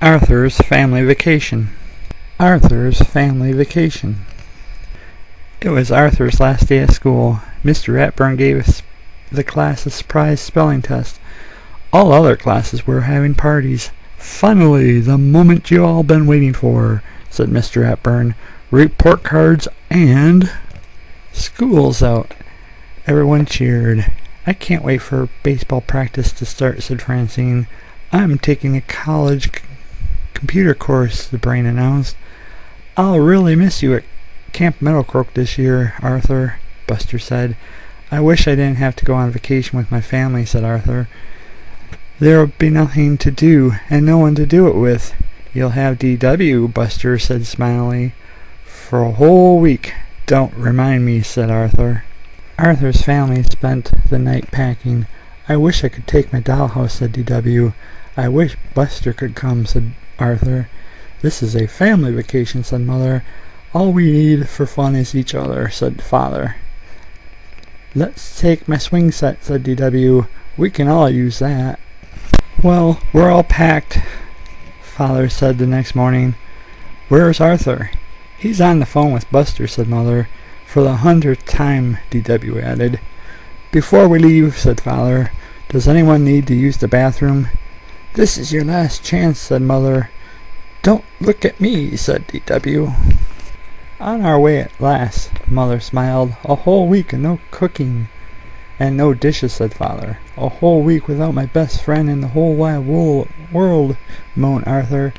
Arthur's Family Vacation. Arthur's Family Vacation. It was Arthur's last day at school. Mr. Ratburn gave the class a surprise spelling test. All other classes were having parties. "Finally, the moment you all been waiting for," said Mr. Ratburn. "Report cards and—" "School's out." Everyone cheered. "I can't wait for baseball practice to start," said Francine. "I'm taking a college computer course," the brain announced. "I'll really miss you at Camp Meadowcroak this year, Arthur," Buster said. "I wish I didn't have to go on vacation with my family," said Arthur. "There'll be nothing to do, and no one to do it with." "You'll have D.W., Buster said smilingly. "For a whole week." "Don't remind me," said Arthur. Arthur's family spent the night packing. "I wish I could take my dollhouse," said D.W. "I wish Buster could come," said Arthur. "This is a family vacation," said Mother. "All we need for fun is each other," said Father. "Let's take my swing set," said D.W. "We can all use that." "Well, we're all packed," Father said the next morning. "Where's Arthur?" "He's on the phone with Buster," said Mother. "For the 100th time," D.W. added. "Before we leave," said Father, "does anyone need to use the bathroom?" "This is your last chance," said Mother. "Don't look at me," said D.W. "On our way at last," Mother smiled. "A whole week and no cooking." "And no dishes," said Father. "A whole week without my best friend in the whole wide world," moaned Arthur.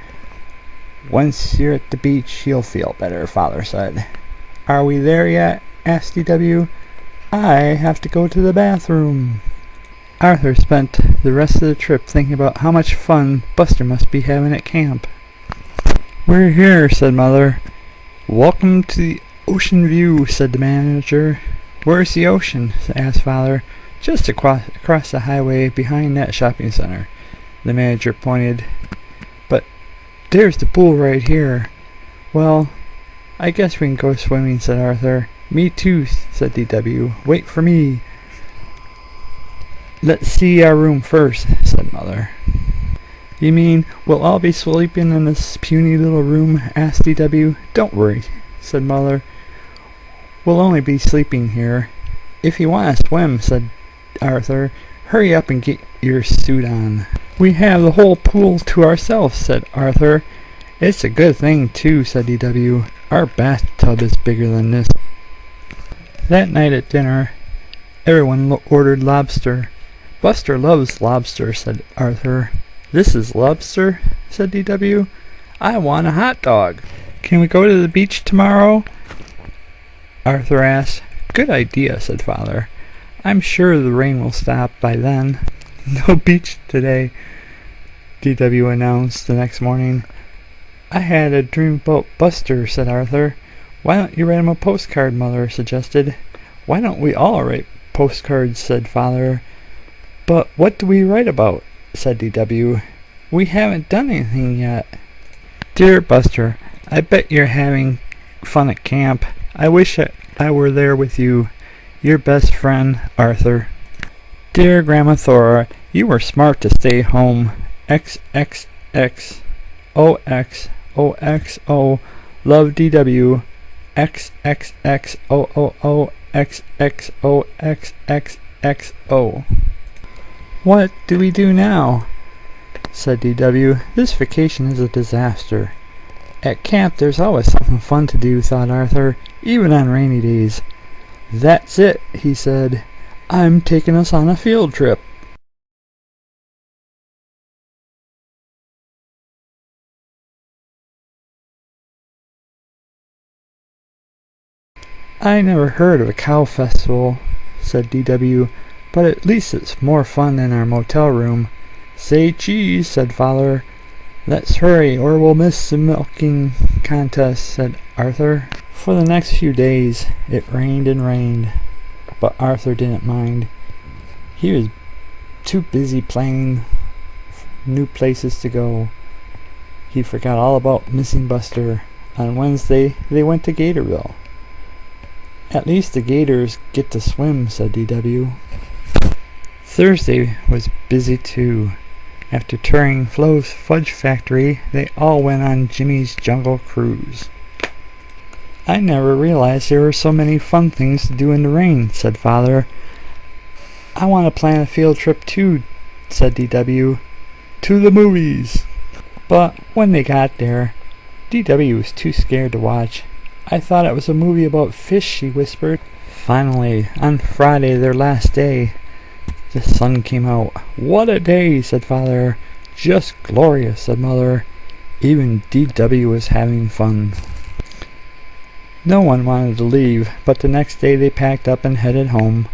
"Once you're at the beach, you'll feel better," Father said. "Are we there yet?" asked D.W. "I have to go to the bathroom." Arthur spent the rest of the trip thinking about how much fun Buster must be having at camp. "We're here," said Mother. "Welcome to the Ocean View," said the manager. "Where's the ocean?" asked Father. "Just across the highway behind that shopping center." The manager pointed. "But there's the pool right here." "Well, I guess we can go swimming," said Arthur. "Me too," said D.W. "Wait for me." "Let's see our room first," said Mother. "You mean we'll all be sleeping in this puny little room?" asked D.W. "Don't worry," said Mother. "We'll only be sleeping here." "If you want to swim," said Arthur, "hurry up and get your suit on." "We have the whole pool to ourselves," said Arthur. "It's a good thing, too," said D.W. "Our bathtub is bigger than this." That night at dinner, everyone ordered lobster. "Buster loves lobster," said Arthur. "This is lobster," said D.W. "I want a hot dog." "Can we go to the beach tomorrow?" Arthur asked. "Good idea," said Father. "I'm sure the rain will stop by then." "No beach today," D.W. announced the next morning. "I had a dream about Buster," said Arthur. "Why don't you write him a postcard?" Mother suggested. "Why don't we all write postcards?" said Father. "But what do we write about?" said D.W. "We haven't done anything yet." "Dear Buster, I bet you're having fun at camp. I wish I were there with you. Your best friend, Arthur." "Dear Grandma Thora, you were smart to stay home. XXX OXOXO Love D.W. XXXOOO XXOXXXO. "What do we do now?" said D.W. "This vacation is a disaster." "At camp there's always something fun to do," thought Arthur, "even on rainy days." "That's it," he said. "I'm taking us on a field trip." "I never heard of a cow festival," said D.W., "but at least it's more fun than our motel room." "Say cheese," said Father. "Let's hurry or we'll miss the milking contest," said Arthur. For the next few days it rained and rained, but Arthur didn't mind. He was too busy planning new places to go. He forgot all about missing Buster. On Wednesday they went to Gator Will. "At least the gators get to swim," said D.W. Thursday was busy too. After touring Flo's Fudge Factory, they all went on Jimmy's Jungle Cruise. "I never realized there were so many fun things to do in the rain," said Father. "I want to plan a field trip too," said DW. "To the movies." But when they got there, DW was too scared to watch. "I thought it was a movie about fish," she whispered. Finally, on Friday, their last day, the sun came out. "What a day," said Father. "Just glorious," said Mother. Even DW was having fun. No one wanted to leave, but the next day they packed up and headed home.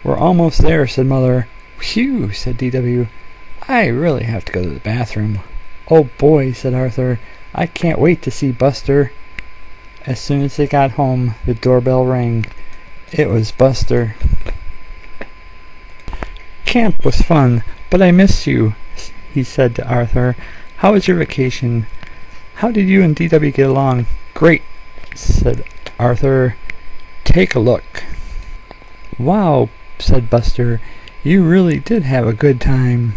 "We're almost there," said Mother. "Phew," said DW. "I really have to go to the bathroom." "Oh boy," said Arthur. "I can't wait to see Buster." As soon as they got home, the doorbell rang. It was Buster. "Camp was fun, but I missed you," he said to Arthur. "How was your vacation? How did you and DW get along?" "Great," said Arthur. "Take a look." "Wow," said Buster. "You really did have a good time."